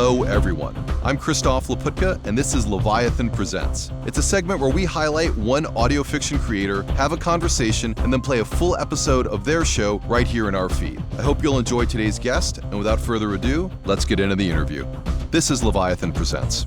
Hello, everyone. I'm Christoph Laputka, and this is Leviathan Presents. It's a segment where we highlight one audio fiction creator, have a conversation, and then play a full episode of their show right here in our feed. I hope you'll enjoy today's guest, and without further ado, let's get into the interview. This is Leviathan Presents.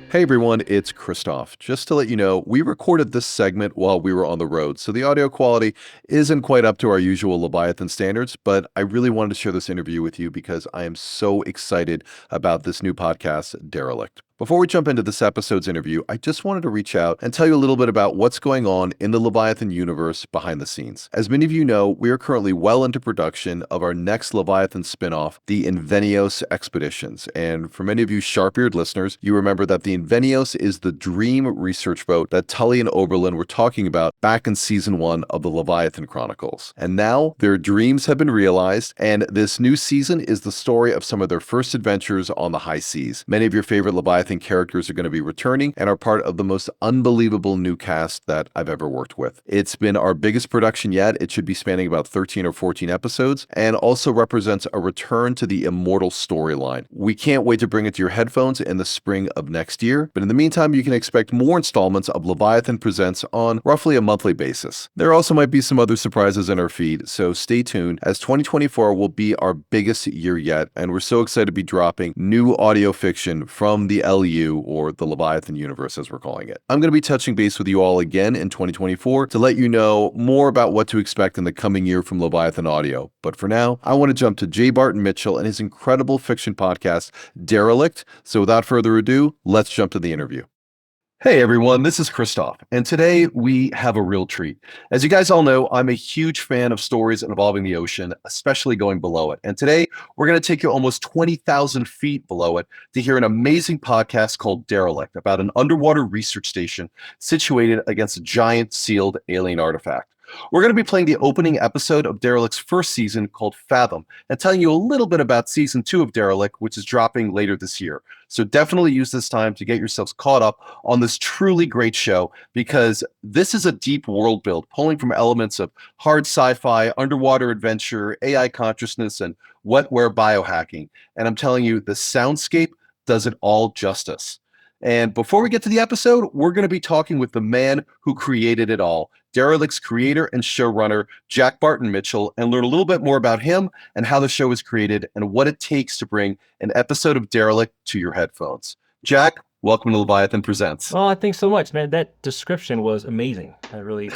Hey everyone, it's Christoph. Just to let you know, we recorded this segment while we were on the road, so the audio quality isn't quite up to our usual Leviathan standards, but I really wanted to share this interview with you because I am so excited about this new podcast, Derelict. Before we jump into this episode's interview, I just wanted to reach out and tell you a little bit about what's going on in the Leviathan universe behind the scenes. As many of you know, we are currently well into production of our next Leviathan spinoff, the Invenios Expeditions. And for many of you sharp-eared listeners, you remember that the Invenios is the dream research boat that Tully and Oberlin were talking about back in season 1 of the Leviathan Chronicles. And now their dreams have been realized, and this new season is the story of some of their first adventures on the high seas. Many of your favorite Leviathan characters are going to be returning and are part of the most unbelievable new cast that I've ever worked with. It's been our biggest production yet. It should be spanning about 13 or 14 episodes and also represents a return to the immortal storyline. We can't wait to bring it to your headphones in the spring of next year, but in the meantime, you can expect more installments of Leviathan Presents on roughly a monthly basis. There also might be some other surprises in our feed, so stay tuned as 2024 will be our biggest year yet, and we're so excited to be dropping new audio fiction from the LU, or the Leviathan Universe as we're calling it. I'm going to be touching base with you all again in 2024 to let you know more about what to expect in the coming year from Leviathan Audio. But for now, I want to jump to J. Barton Mitchell and his incredible fiction podcast, Derelict. So without further ado, let's jump to the interview. Hey everyone, this is Christoph, and today we have a real treat. As you guys all know, I'm a huge fan of stories involving the ocean, especially going below it. And today we're going to take you almost 20,000 feet below it to hear an amazing podcast called Derelict about an underwater research station situated against a giant sealed alien artifact. We're going to be playing the opening episode of Derelict's first season called FATHOM and telling you a little bit about season 2 of Derelict, which is dropping later this year. So definitely use this time to get yourselves caught up on this truly great show because this is a deep world build pulling from elements of hard sci-fi, underwater adventure, AI consciousness, and wetware biohacking. And I'm telling you, the soundscape does it all justice. And before we get to the episode, we're going to be talking with the man who created it all, Derelict's creator and showrunner, Jack Barton Mitchell, and learn a little bit more about him and how the show was created and what it takes to bring an episode of Derelict to your headphones. Jack, welcome to Leviathan Presents. Oh, thanks so much, man. That description was amazing. I really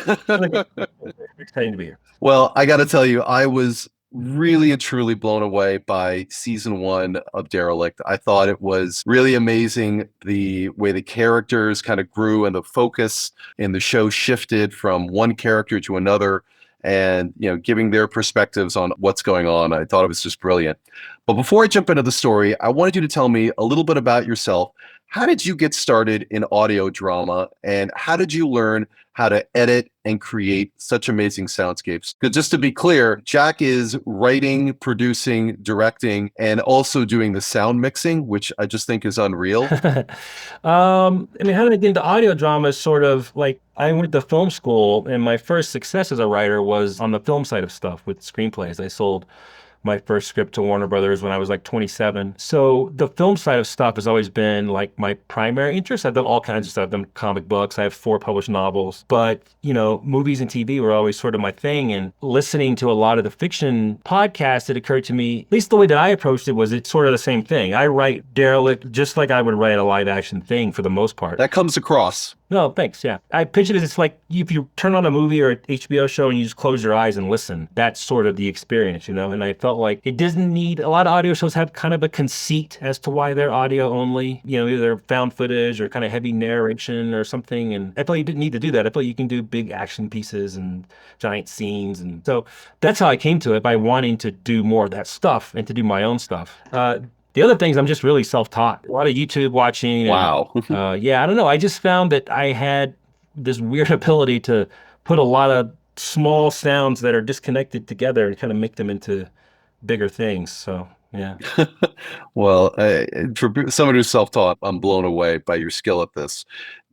exciting to be here. Well, I got to tell you, I was really and truly blown away by season 1 of Derelict. I thought it was really amazing the way the characters kind of grew and the focus in the show shifted from one character to another and, giving their perspectives on what's going on. I thought it was just brilliant. But before I jump into the story, I wanted you to tell me a little bit about yourself. How did you get started in audio drama and how did you learn how to edit and create such amazing soundscapes? Because just to be clear, Jack is writing, producing, directing, and also doing the sound mixing, which I just think is unreal. How did I get into audio drama is sort of like I went to film school and my first success as a writer was on the film side of stuff with screenplays. I sold my first script to Warner Brothers when I was like 27. So the film side of stuff has always been like my primary interest. I've done all kinds of stuff. I've done comic books. I have 4 published novels. But, movies and TV were always sort of my thing. And listening to a lot of the fiction podcasts, it occurred to me, at least the way that I approached it was it's sort of the same thing. I write Derelict just like I would write a live action thing for the most part. That comes across. No, thanks. Yeah. I pitch it as it's like if you turn on a movie or an HBO show and you just close your eyes and listen, that's sort of the experience, And I felt like it doesn't need, a lot of audio shows have kind of a conceit as to why they're audio only, either found footage or kind of heavy narration or something. And I felt you didn't need to do that. I felt you can do big action pieces and giant scenes. And so that's how I came to it, by wanting to do more of that stuff and to do my own stuff. The other things, I'm just really self-taught. A lot of YouTube watching. Wow. Yeah, I don't know. I just found that I had this weird ability to put a lot of small sounds that are disconnected together and kind of make them into bigger things. So, yeah. Well, for someone who's self-taught, I'm blown away by your skill at this.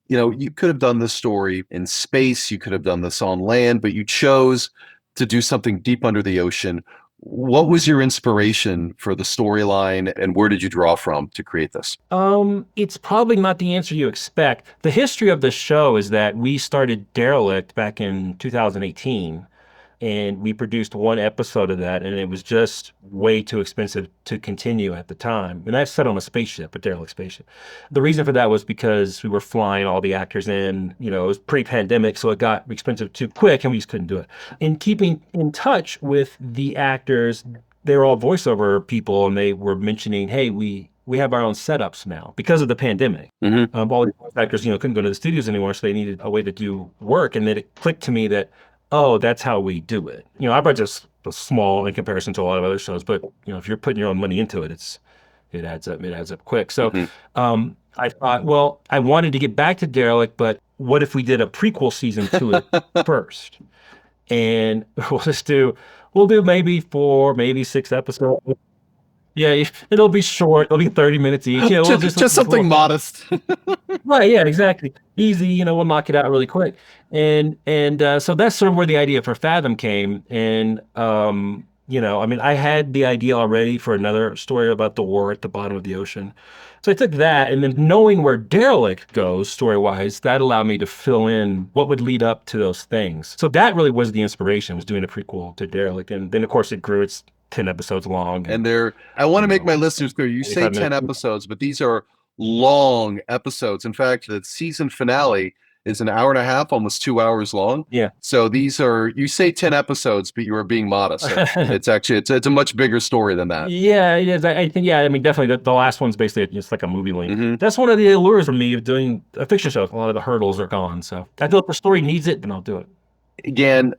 You could have done this story in space. You could have done this on land, but you chose to do something deep under the ocean. What was your inspiration for the storyline, and where did you draw from to create this? It's probably not the answer you expect. The history of the show is that we started Derelict back in 2018, and we produced one episode of that, and it was just way too expensive to continue at the time. And that's set on a spaceship, a derelict spaceship. The reason for that was because we were flying all the actors in, it was pre-pandemic, so it got expensive too quick, and we just couldn't do it. In keeping in touch with the actors, they were all voiceover people, and they were mentioning, hey, we have our own setups now because of the pandemic. All the voice actors, couldn't go to the studios anymore, so they needed a way to do work. And then it clicked to me that, oh, that's how we do it. Our budget's small in comparison to a lot of other shows, but if you're putting your own money into it, it adds up. It adds up quick. So I thought, well, I wanted to get back to Derelict, but what if we did a prequel season to it first? And we'll do maybe 4, maybe 6 episodes. Yeah, it'll be short. It'll be 30 minutes each. We'll just something modest. Right, yeah, exactly. Easy, we'll knock it out really quick. And so that's sort of where the idea for Fathom came. And I had the idea already for another story about the war at the bottom of the ocean. So I took that, and then knowing where Derelict goes story-wise, that allowed me to fill in what would lead up to those things. So that really was the inspiration, was doing a prequel to Derelict. And then of course it grew. It's 10 episodes long. And I want to make my listeners clear. You say 10 episodes, but these are long episodes. In fact, the season finale is an hour and a half, almost 2 hours long. Yeah. So you say 10 episodes, but you are being modest. It's actually, it's a much bigger story than that. Yeah, it is. I think, definitely the last one's basically just like a movie length. That's one of the allures for me of doing a fiction show. A lot of the hurdles are gone. So I feel if the story needs it, then I'll do it. Again,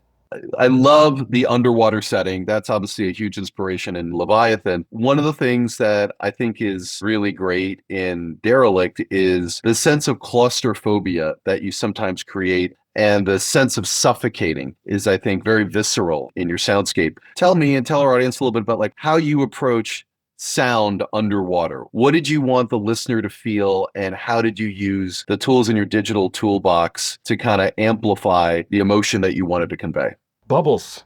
I love the underwater setting. That's obviously a huge inspiration in Leviathan. One of the things that I think is really great in Derelict is the sense of claustrophobia that you sometimes create, and the sense of suffocating is, I think, very visceral in your soundscape. Tell me and tell our audience a little bit about how you approach sound underwater. What did you want the listener to feel, and how did you use the tools in your digital toolbox to kind of amplify the emotion that you wanted to convey? Bubbles.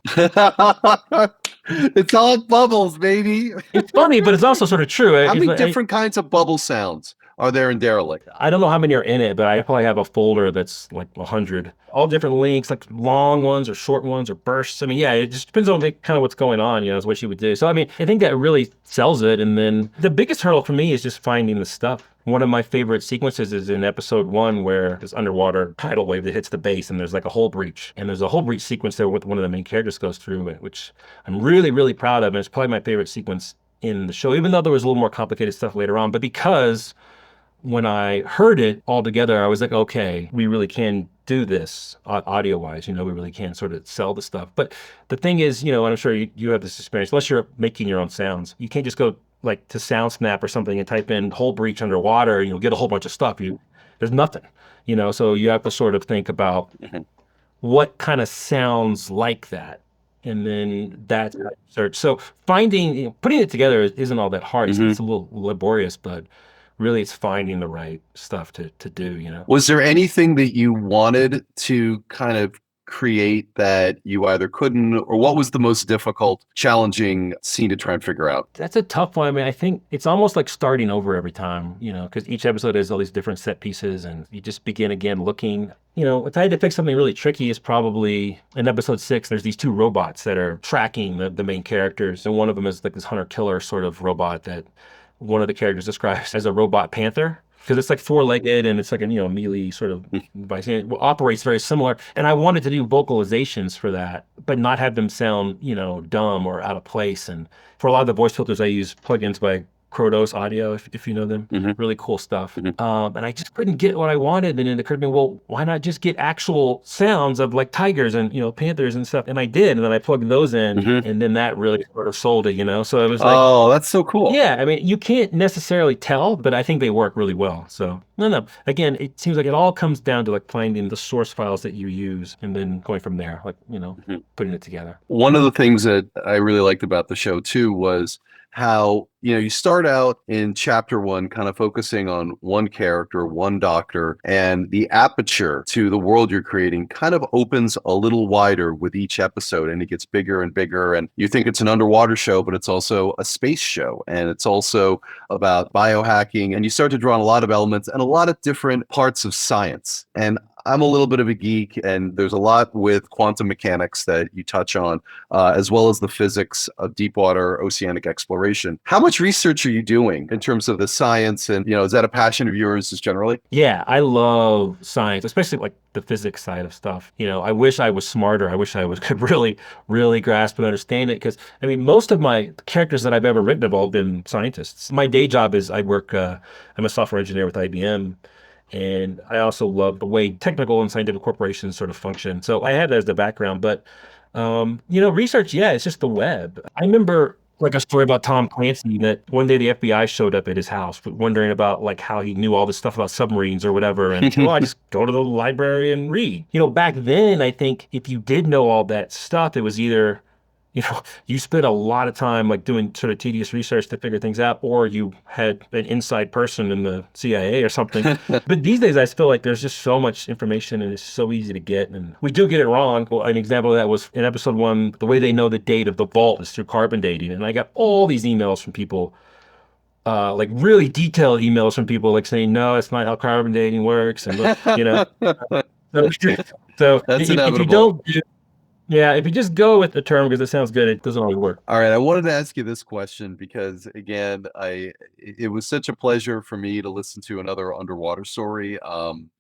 It's all bubbles, baby. It's funny, but it's also sort of true. How many different kinds of bubble sounds are there in Derelict? I don't know how many are in it, but I probably have a folder that's like 100. All different lengths, like long ones or short ones or bursts. It just depends on kind of what's going on, is what you would do. So, I think that really sells it. And then the biggest hurdle for me is just finding the stuff. One of my favorite sequences is in episode 1, where this underwater tidal wave that hits the base, and there's like a hull breach. And there's a hull breach sequence there with one of the main characters goes through it, which I'm really, really proud of. And it's probably my favorite sequence in the show, even though there was a little more complicated stuff later on. But because when I heard it all together, I was like, okay, we really can do this audio-wise. We really can sort of sell the stuff. But the thing is, and I'm sure you have this experience, unless you're making your own sounds, you can't just go like to SoundSnap or something and type in hull breach underwater, and you'll get a whole bunch of stuff. There's nothing, so you have to sort of think about what kind of sounds like that. And then that's search. So putting it together isn't all that hard. It's a little laborious, but really it's finding the right stuff to do. Was there anything that you wanted to kind of create that you either couldn't, or what was the most difficult, challenging scene to try and figure out? That's a tough one. I think it's almost like starting over every time, because each episode has all these different set pieces, and you just begin again looking. If I had to pick something really tricky, is probably in episode 6, there's these 2 robots that are tracking the main characters. And one of them is like this hunter-killer sort of robot that one of the characters describes as a robot panther, because it's like 4-legged and it's like a melee sort of device. It operates very similar. And I wanted to do vocalizations for that, but not have them sound dumb or out of place. And for a lot of the voice filters, I use plugins by Kronos Audio, if you know them. Really cool stuff. And I just couldn't get what I wanted. And it occurred to me, well, why not just get actual sounds of like tigers and panthers and stuff? And I did. And then I plugged those in, and then that really sort of sold it. So it was like, oh, that's so cool. Yeah, you can't necessarily tell, but I think they work really well. So no. Again, it seems like it all comes down to like finding the source files that you use, and then going from there, like putting it together. One of the things that I really liked about the show too was how, you start out in chapter one, kind of focusing on one character, one doctor, and the aperture to the world you're creating kind of opens a little wider with each episode, and it gets bigger and bigger. And you think it's an underwater show, but it's also a space show, and it's also about biohacking. And you start to draw on a lot of elements and a lot of different parts of science. And I'm a little bit of a geek, and there's a lot with quantum mechanics that you touch on, as well as the physics of deep water oceanic exploration. How much research are you doing in terms of the science? And, is that a passion of yours just generally? Yeah, I love science, especially like the physics side of stuff. I wish I was smarter. I wish I was could really grasp and understand it. Because I mean, most of my characters that I've ever written have all been scientists. My day job is I work. I'm a software engineer with IBM, and I also love the way technical and scientific corporations sort of function. So I had that as the background, but research, yeah, it's just the web. I remember like a story about Tom Clancy that one day the FBI showed up at his house wondering about like how he knew all this stuff about submarines or whatever. And well, I just go to the library and read. Back then, I think if you did know all that stuff, it was either you spent a lot of time like doing sort of tedious research to figure things out, or you had an inside person in the CIA or something. But these days, I feel like there's just so much information and it's so easy to get. And we do get it wrong. Well, an example of that was in episode one, the way they know the date of the vault is through carbon dating. And I got all these emails from people, like really detailed emails from people like saying, no, it's not how carbon dating works. And, so, so That's if you inevitable. don't do yeah, if you just go with the term because it sounds good, it doesn't always work. All right, I wanted to ask you this question because again, it was such a pleasure for me to listen to another underwater story.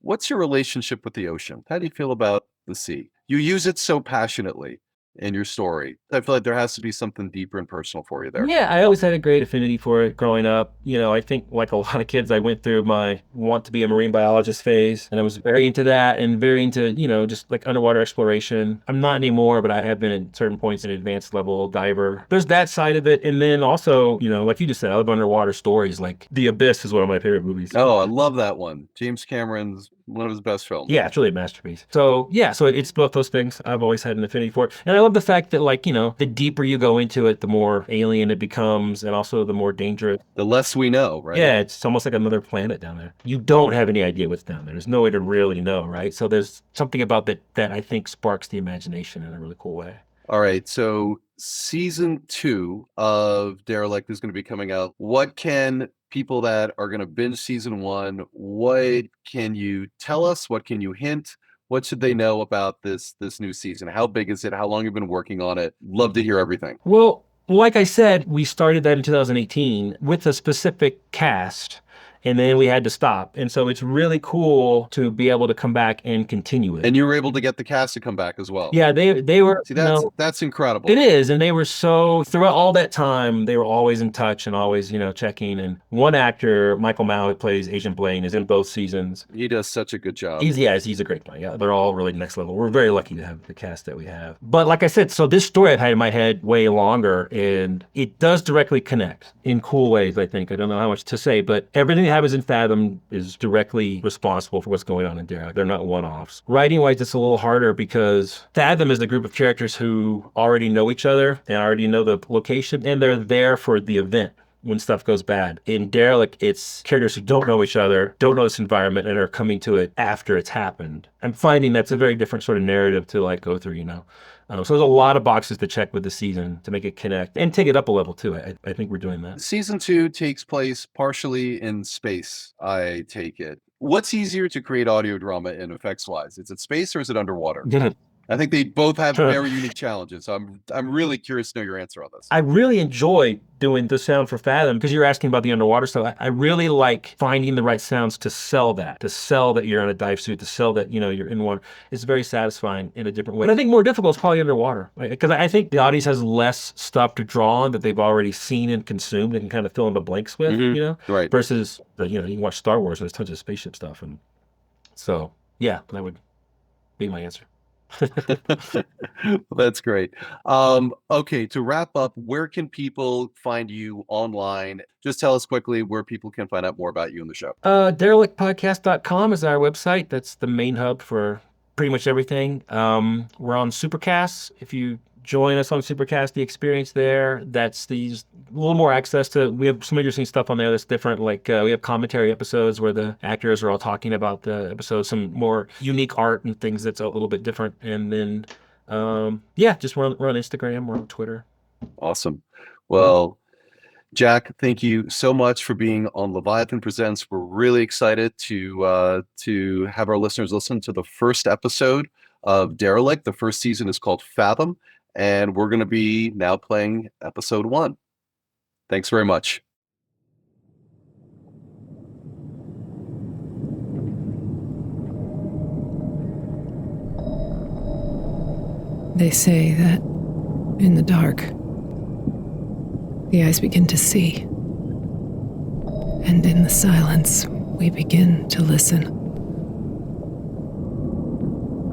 What's your relationship with the ocean? How do you feel about the sea? You use it so passionately in your story. I feel like there has to be something deeper and personal for you there. Yeah, I always had a great affinity for it growing up. I think like a lot of kids, I went through my want to be a marine biologist phase, and I was very into that and very into, just like underwater exploration. I'm not anymore, but I have been at certain points an advanced level diver. There's that side of it. And then also, like you just said, I love underwater stories. Like The Abyss is one of my favorite movies. Oh, I love that one. James Cameron's one of his best films. Yeah, it's really a masterpiece. So yeah, so it's both those things. I've always had an affinity for it. And I love the fact that like, the deeper you go into it, the more alien it becomes and also the more dangerous. The less we know, right? Yeah, it's almost like another planet down there. You don't have any idea what's down there. There's no way to really know, right? So there's something about that I think sparks the imagination in a really cool way. All right, so season two of Derelict is going to be coming out. What can people that are going to binge season one, what can you tell us? What can you hint? What should they know about this new season? How big is it? How long have you been working on it? Love to hear everything. Well, like I said, we started that in 2018 with a specific cast, and then we had to stop. And so it's really cool to be able to come back and continue it. And you were able to get the cast to come back as well. Yeah, they were, See, that's incredible. it is. And they were so, throughout all that time, they were always in touch and always, checking. And one actor, Michael Mao, who plays Agent Blaine, is in both seasons. He does such a good job. He's a great guy. Yeah, they're all really next level. We're very lucky to have the cast that we have. But like I said, so this story I've had in my head way longer, and it does directly connect in cool ways, I think. I don't know how much to say, but everything that happens in Fathom is directly responsible for what's going on in Derelict. They're not one-offs. Writing-wise, it's a little harder because Fathom is a group of characters who already know each other and already know the location, and they're there for the event when stuff goes bad. In Derelict, it's characters who don't know each other, don't know this environment, and are coming to it after it's happened. I'm finding that's a very different sort of narrative to like go through, so there's a lot of boxes to check with the season to make it connect and take it up a level too. I think we're doing that. Season two takes place partially in space, I take it. What's easier to create audio drama in effects wise? Is it space or is it underwater? I think they both have very unique challenges. So I'm really curious to know your answer on this. I really enjoy doing the sound for Fathom because you're asking about the underwater stuff. I really like finding the right sounds to sell that you're in a dive suit, to sell that, you're in one. It's very satisfying in a different way. And I think more difficult is probably underwater, right? Because I think the audience has less stuff to draw on that they've already seen and consumed and can kind of fill in the blanks with, Right. Versus, you can watch Star Wars and there's tons of spaceship stuff. And so, yeah, that would be my answer. That's great. Okay, to wrap up, where can people find you online? Just tell us quickly where people can find out more about you and the show. Derelictpodcast.com is our website. That's the main hub for pretty much everything. We're on Supercast. If you join us on Supercast, the experience there. That's a little more access to. We have some interesting stuff on there that's different. Like we have commentary episodes where the actors are all talking about the episodes, some more unique art and things that's a little bit different. And then, just we're on Instagram, we're on Twitter. Awesome. Well, Jack, thank you so much for being on Leviathan Presents. We're really excited to have our listeners listen to the first episode of Derelict. The first season is called Fathom, and we're going to be now playing episode 1. Thanks very much. They say that in the dark, the eyes begin to see. And in the silence, we begin to listen.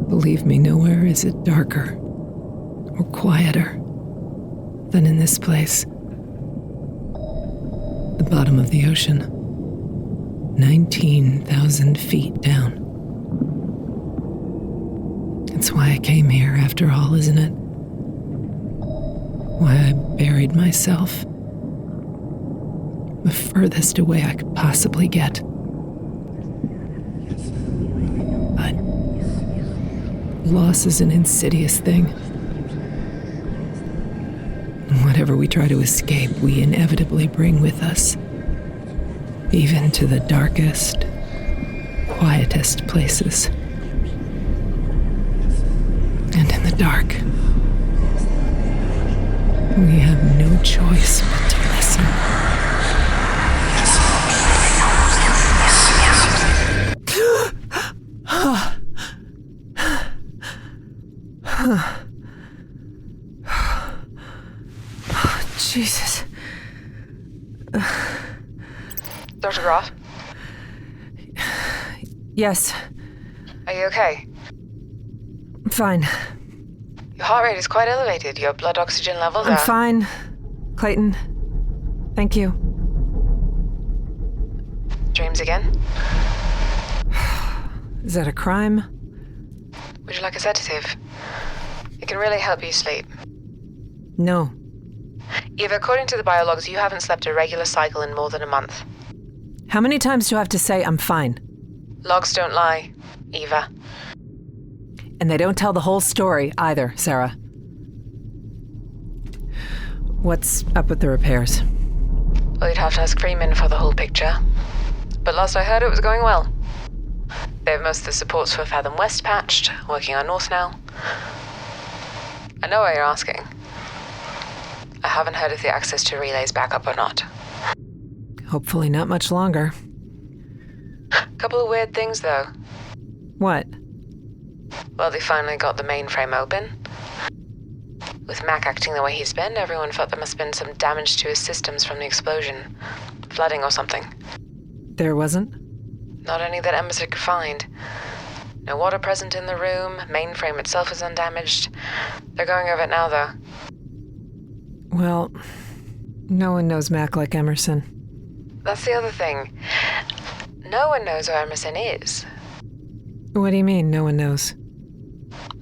Believe me, nowhere is it darker or quieter than in this place. The bottom of the ocean, 19,000 feet down. It's why I came here after all, isn't it? Why I buried myself the furthest away I could possibly get. But loss is an insidious thing. Whatever we try to escape, we inevitably bring with us, even to the darkest, quietest places. And in the dark, we have no choice but to listen. Jesus. Dr. Groff? Yes, Are you okay? I'm fine. Your heart rate is quite elevated. Your blood oxygen levels I'm are... fine, Clayton. Thank you. Dreams again? Is that a crime? Would you like a sedative? It can really help you sleep. No. Eva, according to the biologs, you haven't slept a regular cycle in more than a month. How many times do I have to say I'm fine? Logs don't lie, Eva. And they don't tell the whole story either, Sarah. What's up with the repairs? Well, you'd have to ask Freeman for the whole picture. But last I heard, it was going well. They have most of the supports for Fathom West patched, working on North now. I know why you're asking. I haven't heard if the access to relays back up or not. Hopefully not much longer. Couple of weird things, though. What? Well, they finally got the mainframe open. With Mac acting the way he's been, everyone felt there must have been some damage to his systems from the explosion. Flooding or something. There wasn't? Not any that Emerson could find. No water present in the room, mainframe itself is undamaged. They're going over it now, though. Well, no one knows Mac like Emerson. That's the other thing. No one knows where Emerson is. What do you mean, no one knows?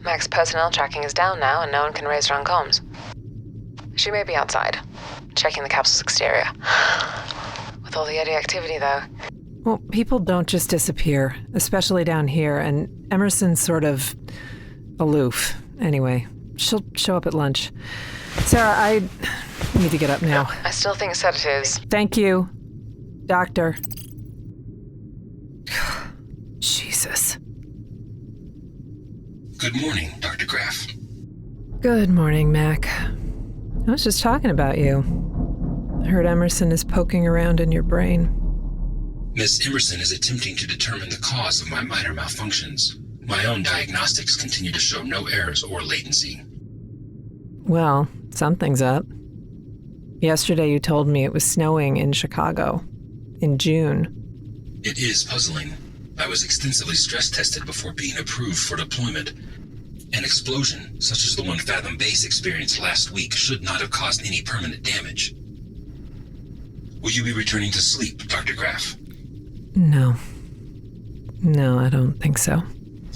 Mac's personnel tracking is down now, and no one can raise her on comms. She may be outside, checking the capsule's exterior. With all the Yeti activity, though. Well, people don't just disappear, especially down here, and Emerson's sort of aloof. Anyway, she'll show up at lunch. Sarah, I need to get up now. I still think sedatives. Thank you, Doctor. Jesus. Good morning, Dr. Graff. Good morning, Mac. I was just talking about you. I heard Emerson is poking around in your brain. Miss Emerson is attempting to determine the cause of my minor malfunctions. My own diagnostics continue to show no errors or latency. Well, something's up. Yesterday you told me it was snowing in Chicago. In June. It is puzzling. I was extensively stress tested before being approved for deployment. An explosion, such as the one Fathom Base experienced last week, should not have caused any permanent damage. Will you be returning to sleep, Dr. Graff? No. No, I don't think so.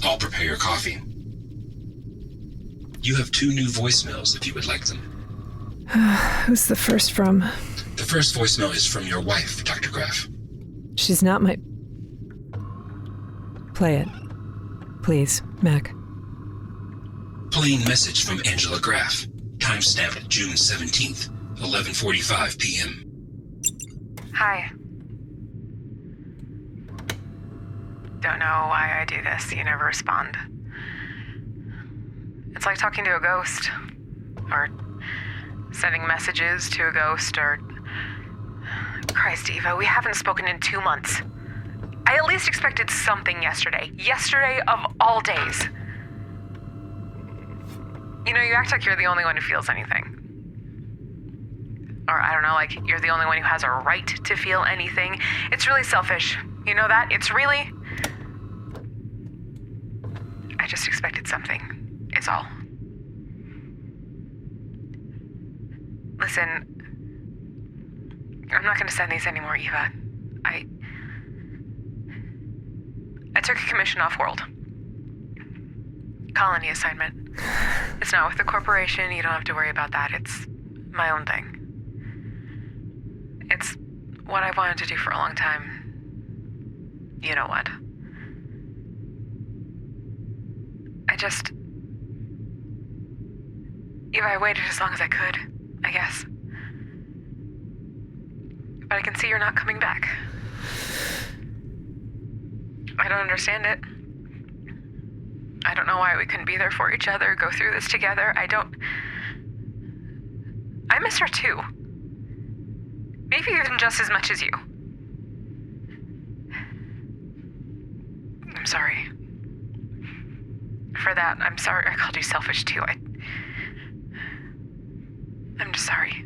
I'll prepare your coffee. You have 2 new voicemails if you would like them. Who's the first from? The first voicemail is from your wife, Dr. Graff. She's not my... Play it. Please, Mac. Playing message from Angela Graff. Timestamped June 17th, 11:45 p.m. Hi. Don't know why I do this. You never respond. It's like talking to a ghost. Or sending messages to a ghost, or... Christ, Eva, we haven't spoken in 2 months. I at least expected something yesterday. Yesterday of all days. You know, you act like you're the only one who feels anything. Or, I don't know, like you're the only one who has a right to feel anything. It's really selfish. You know that? It's really... I just expected something. It's all. Listen, I'm not going to send these anymore, Eva. I took a commission off-world. Colony assignment. It's not with the corporation. You don't have to worry about that. It's my own thing. It's what I wanted to do for a long time. You know what? Eva, I waited as long as I could, I guess. But I can see you're not coming back. I don't understand it. I don't know why we couldn't be there for each other, go through this together. I miss her too. Maybe even just as much as you. I'm sorry. For that, I'm sorry I called you selfish too. I'm just sorry.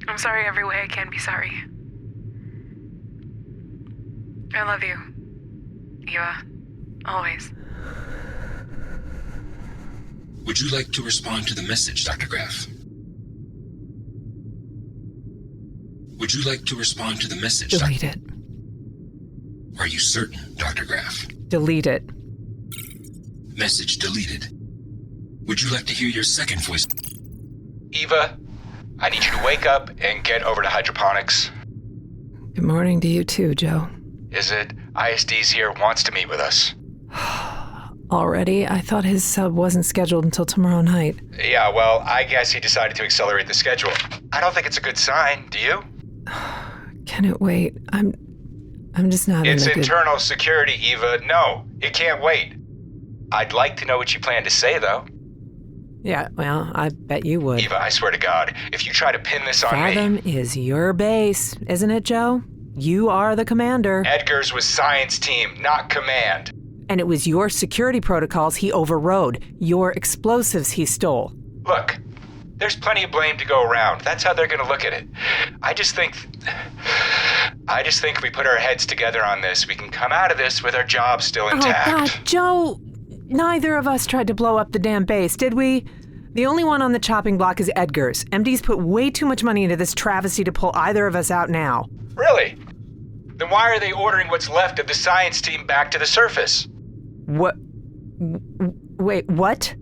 I'm sorry every way I can be sorry. I love you, Eva. Always. Would you like to respond to the message, Dr. Graff? Would you like to respond to the message, Delete it. Are you certain, Dr. Graff? Delete it. Message deleted. Would you like to hear your second voice? Eva, I need you to wake up and get over to hydroponics. Good morning to you too, Joe. Is it ISD's here wants to meet with us? Already? I thought his sub wasn't scheduled until tomorrow night. Yeah, well, I guess he decided to accelerate the schedule. I don't think it's a good sign, do you? Can it wait? I'm just not It's in a good... internal security, Eva. No, it can't wait. I'd like to know what you plan to say, though. Yeah, well, I bet you would. Eva, I swear to God, if you try to pin this on Fathom me... is your base, isn't it, Joe? You are the commander. Edgar's was science team, not command. And it was your security protocols he overrode, your explosives he stole. Look, there's plenty of blame to go around. That's how they're going to look at it. I just think if we put our heads together on this, we can come out of this with our jobs still intact. Oh, God, Joe, neither of us tried to blow up the damn base, did we? The only one on the chopping block is Edgar's. MD's put way too much money into this travesty to pull either of us out now. Really? Then why are they ordering what's left of the science team back to the surface? What? Wait, what?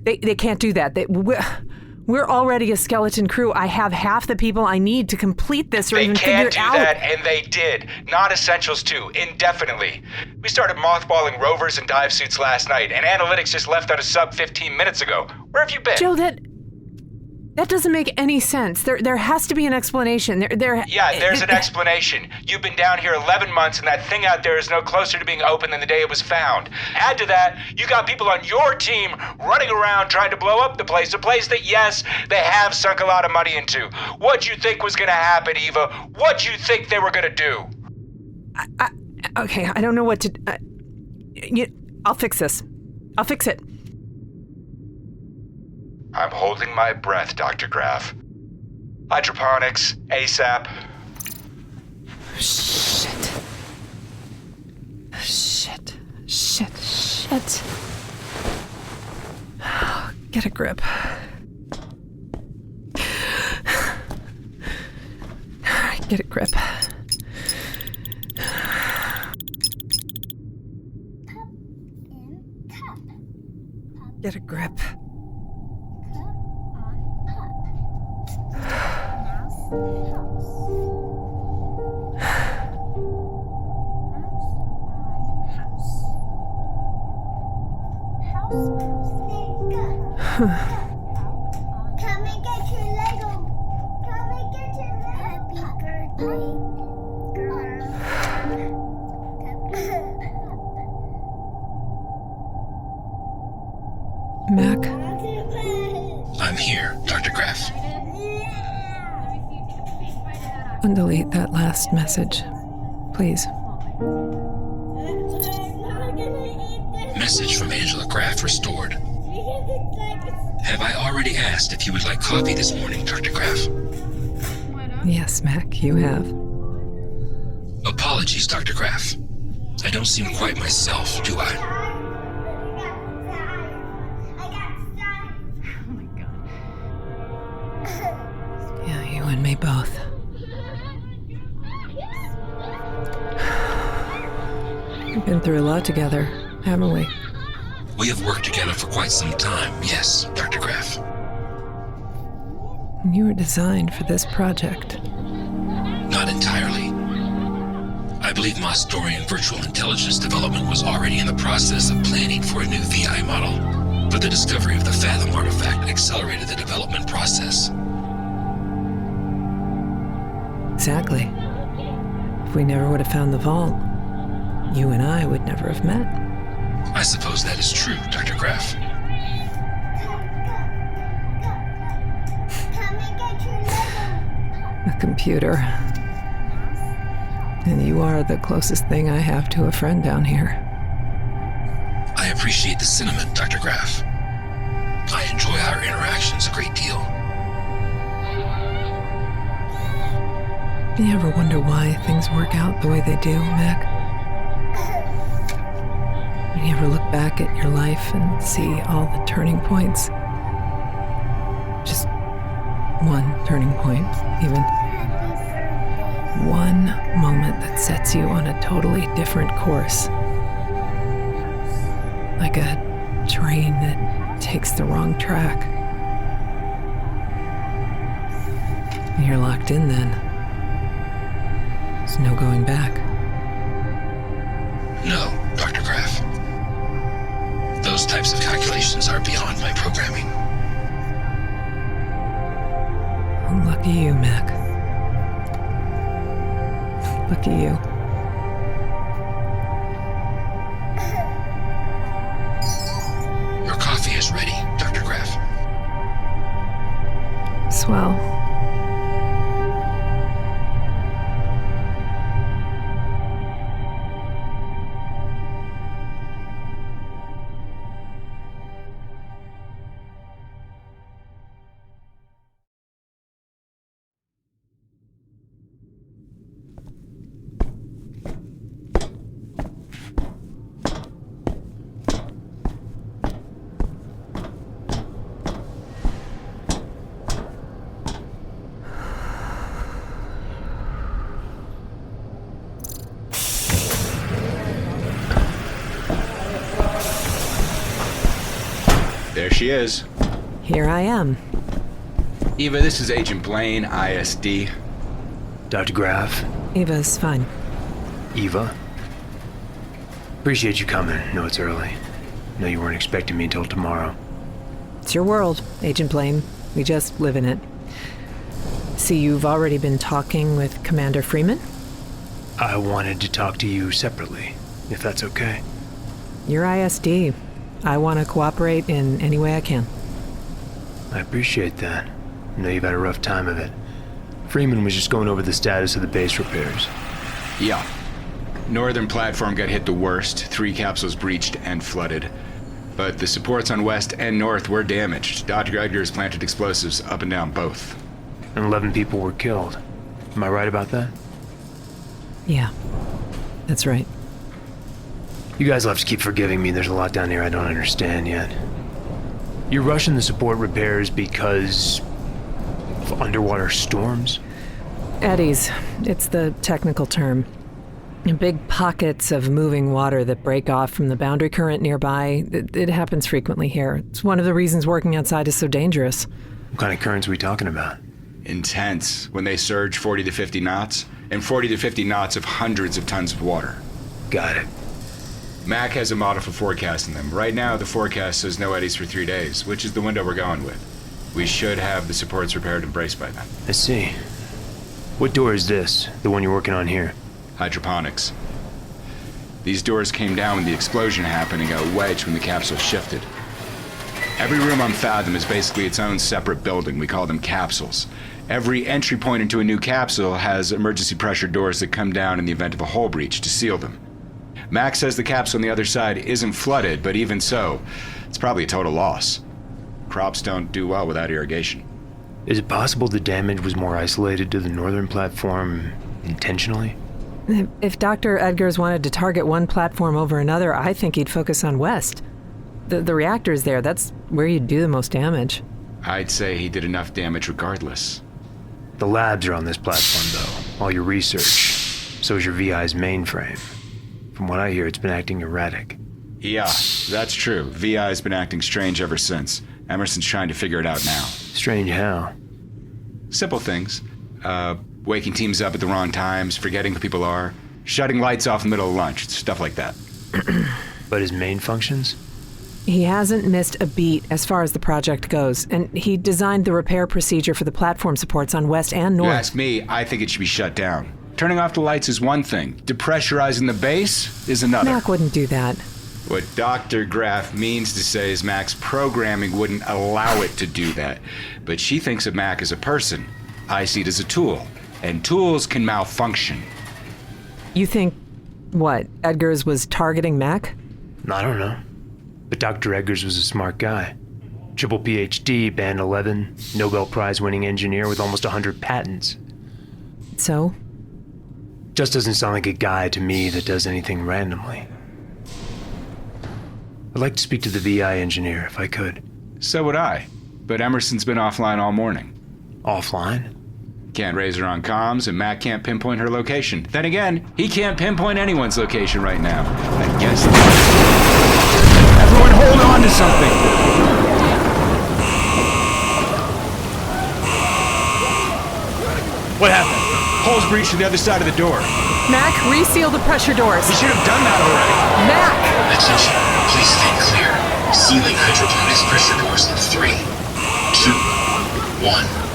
They can't do that. We're already a skeleton crew. I have half the people I need to complete this or even figure it out. They can't do that, and they did. Not essentials too, indefinitely. We started mothballing rovers and dive suits last night, and analytics just left on a sub 15 minutes ago. Where have you been? Joe, that doesn't make any sense. There has to be an explanation. Yeah, there's an explanation. You've been down here 11 months, and that thing out there is no closer to being open than the day it was found. Add to that, you got people on your team running around trying to blow up the place, a place that, yes, they have sunk a lot of money into. What'd you think was going to happen, Eva? What'd you think they were going to do? Okay, I don't know what to... I'll fix this. I'll fix it. I'm holding my breath, Dr. Graff. Hydroponics, ASAP. Shit. Get a grip. Get a grip. Get a grip. Come and get your Lego. Come and get your Lego. Happy birthday, Mac, I'm here, Dr. Graff. undelete that last message, please. Message from Angela Graff restored. Have I already asked if you would like coffee this morning, Dr. Graff? Yes, Mac, you have. Apologies, Dr. Graff. I don't seem quite myself, do I? Yeah, you and me both. We've been through a lot together, haven't we? We have worked together for quite some time, yes, Dr. Graff. You were designed for this project. Not entirely. I believe Mostorian virtual intelligence development was already in the process of planning for a new VI model, but the discovery of the FATHOM artifact accelerated the development process. Exactly. If we never would have found the vault, you and I would never have met. I suppose that is true, Dr. Graff. A computer. And you are the closest thing I have to a friend down here. I appreciate the sentiment, Dr. Graff. I enjoy our interactions a great deal. You ever wonder why things work out the way they do, Mac? You ever look back at your life and see all the turning points? Just one turning point, even. One moment that sets you on a totally different course. Like a train that takes the wrong track. You're locked in then. There's no going back. No, Dr. Graff. Those types of calculations are beyond my programming. Lucky you, Mac. Lucky you. Your coffee is ready, Dr. Graff. Swell. There she is. Here I am. Eva, this is Agent Blaine, ISD. Dr. Graff, Eva's fine. Eva. Appreciate you coming. Know it's early. Know you weren't expecting me until tomorrow. It's your world, Agent Blaine. We just live in it. See, you've already been talking with Commander Freeman? I wanted to talk to you separately, if that's okay. You're ISD. I want to cooperate in any way I can. I appreciate that. I know you've had a rough time of it. Freeman was just going over the status of the base repairs. Yeah. Northern platform got hit the worst. 3 capsules breached and flooded. But the supports on west and north were damaged. Dr. Edgar has planted explosives up and down both. And 11 people were killed. Am I right about that? Yeah, that's right. You guys will have to keep forgiving me. There's a lot down here I don't understand yet. You're rushing the support repairs because of underwater storms? Eddies. It's the technical term. Big pockets of moving water that break off from the boundary current nearby. It happens frequently here. It's one of the reasons working outside is so dangerous. What kind of currents are we talking about? Intense, when they surge 40 to 50 knots, and 40 to 50 knots of hundreds of tons of water. Got it. Mac has a model for forecasting them. Right now, the forecast says no eddies for 3 days, which is the window we're going with. We should have the supports repaired and braced by then. I see. What door is this? The one you're working on here? Hydroponics. These doors came down when the explosion happened and got wedged when the capsule shifted. Every room on Fathom is basically its own separate building. We call them capsules. Every entry point into a new capsule has emergency pressure doors that come down in the event of a hull breach to seal them. Max says the capsule on the other side isn't flooded, but even so, it's probably a total loss. Crops don't do well without irrigation. Is it possible the damage was more isolated to the northern platform intentionally? If Dr. Edgars wanted to target one platform over another, I think he'd focus on west. The reactor's there. That's where you'd do the most damage. I'd say he did enough damage regardless. The labs are on this platform, though. All your research. So is your VI's mainframe. From what I hear, it's been acting erratic. Yeah, that's true. VI's been acting strange ever since. Emerson's trying to figure it out now. Strange how? Simple things. Waking teams up at the wrong times, forgetting who people are, shutting lights off in the middle of lunch, stuff like that. But his main functions? He hasn't missed a beat as far as the project goes, and he designed the repair procedure for the platform supports on west and north. You ask me, I think it should be shut down. Turning off the lights is one thing. Depressurizing the base is another. Mac wouldn't do that. What Dr. Graff means to say is Mac's programming wouldn't allow it to do that. But she thinks of Mac as a person. I see it as a tool. And tools can malfunction. You think, what, Edgars was targeting Mac? I don't know. But Dr. Edgars was a smart guy. Triple PhD, Band 11, Nobel Prize winning engineer with almost 100 patents. So? Just doesn't sound like a guy to me that does anything randomly. I'd like to speak to the VI engineer, if I could. So would I. But Emerson's been offline all morning. Offline? Can't raise her on comms, and Mac can't pinpoint her location. Then again, he can't pinpoint anyone's location right now. I guess... Everyone hold on to something! What happened? Hole's breached to the other side of the door. Mac, reseal the pressure doors. He should have done that already. Mac! Attention, please stand clear. Sealing hydroponics pressure doors in 3, 2, 1.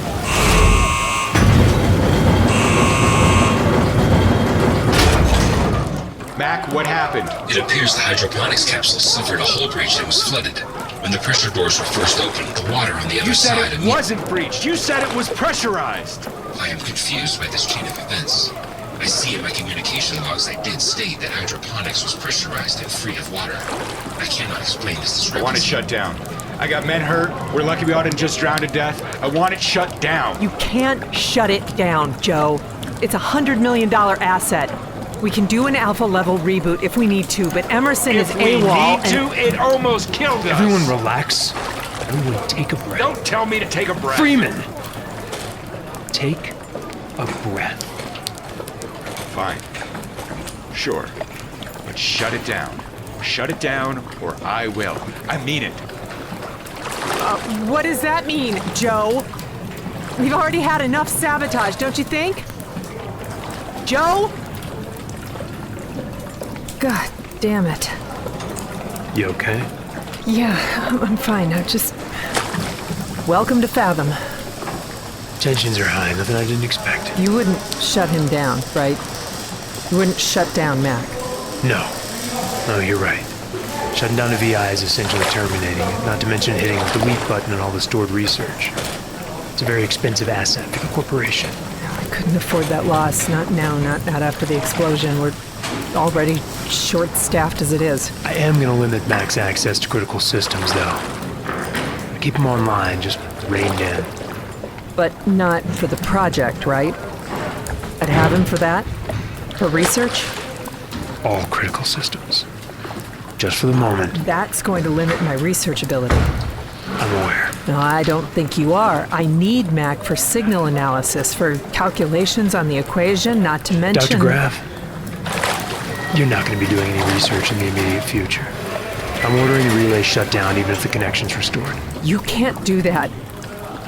Mac, what happened? It appears the hydroponics capsule suffered a hull breach and was flooded. When the pressure doors were first opened, the water on the other side... You said it wasn't breached. You said it was pressurized. I am confused by this chain of events. I see in my communication logs I did state that hydroponics was pressurized and free of water. I cannot explain this discrepancy. I want it shut down. I got men hurt. We're lucky we all didn't just drown to death. I want it shut down. You can't shut it down, Joe. It's $100 million asset. We can do an alpha level reboot if we need to, but Emerson is AWOL. If we need to, it almost killed us. Everyone relax. Everyone take a breath. Don't tell me to take a breath. Freeman! Take a breath. Fine. Sure. But shut it down. Shut it down, or I will. I mean it. What does that mean, Joe? We've already had enough sabotage, don't you think? Joe? God damn it. You okay? Yeah, I'm fine. I'm just... Welcome to Fathom. Tensions are high, nothing I didn't expect. You wouldn't shut him down, right? You wouldn't shut down Mac. No. No, you're right. Shutting down a VI is essentially terminating it, not to mention hitting the delete button on all the stored research. It's a very expensive asset for the corporation. I couldn't afford that loss. Not now, not after the explosion. We're already short-staffed as it is. I am going to limit Mac's access to critical systems, though. Keep him online, just reined in. But not for the project, right? I'd have him for that? For research? All critical systems. Just for the moment. That's going to limit my research ability. I'm aware. No, I don't think you are. I need Mac for signal analysis, for calculations on the equation, not to mention... Dr. Graff, You're not going to be doing any research in the immediate future. I'm ordering the relay shut down even if the connection's restored. You can't do that.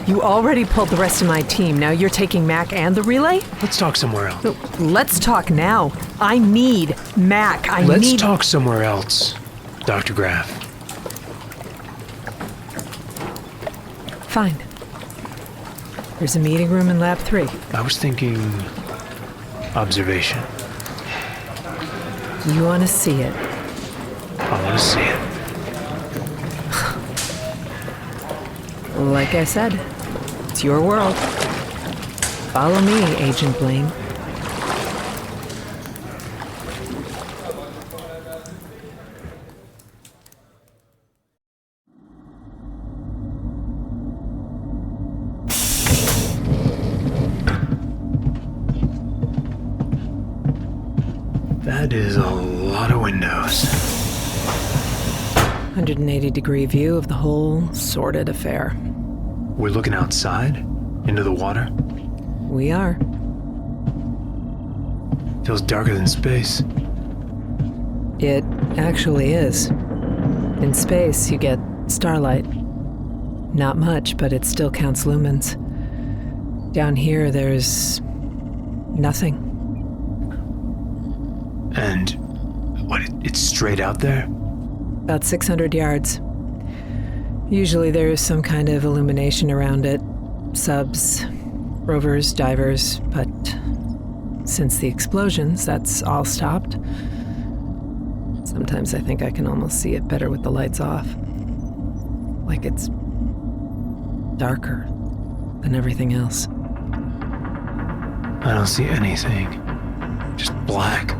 You already pulled the rest of my team. Now you're taking Mac and the relay? Let's talk somewhere else. No, let's talk now. I need Mac. Let's talk somewhere else, Dr. Graff. Fine. There's a meeting room in Lab 3. I was thinking observation. You want to see it? I want to see it. Like I said, it's your world. Follow me, Agent Blaine. That is a lot of windows. 180-degree view of the whole sordid affair. We're looking outside? Into the water? We are. Feels darker than space. It actually is. In space, you get starlight. Not much, but it still counts lumens. Down here, there's nothing. And what, it's straight out there? About 600 yards. Usually there's some kind of illumination around it. Subs, rovers, divers, but since the explosions, that's all stopped. Sometimes I think I can almost see it better with the lights off. Like it's darker than everything else. I don't see anything. Just black.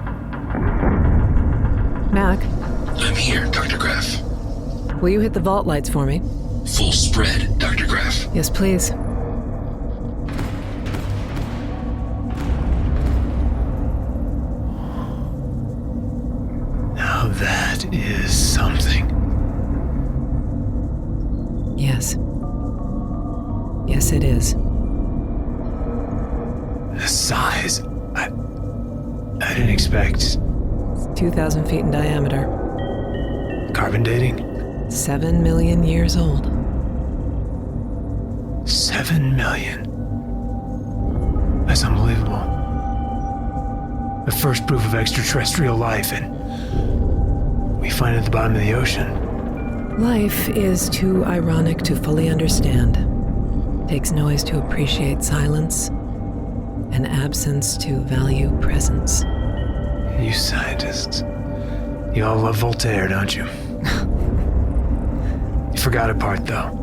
Mac, I'm here, Dr. Graff. will you hit the vault lights for me? Full spread, Dr. Graff. Yes, please. Now that is something. Yes. Yes, it is. The size. I didn't expect. It's 2,000 feet in diameter. Carbon dating? 7 million years old. 7 million. That's unbelievable. The first proof of extraterrestrial life, and we find it at the bottom of the ocean. Life is too ironic to fully understand. Takes noise to appreciate silence, and absence to value presence. You scientists. You all love Voltaire, don't you? You forgot a part, though.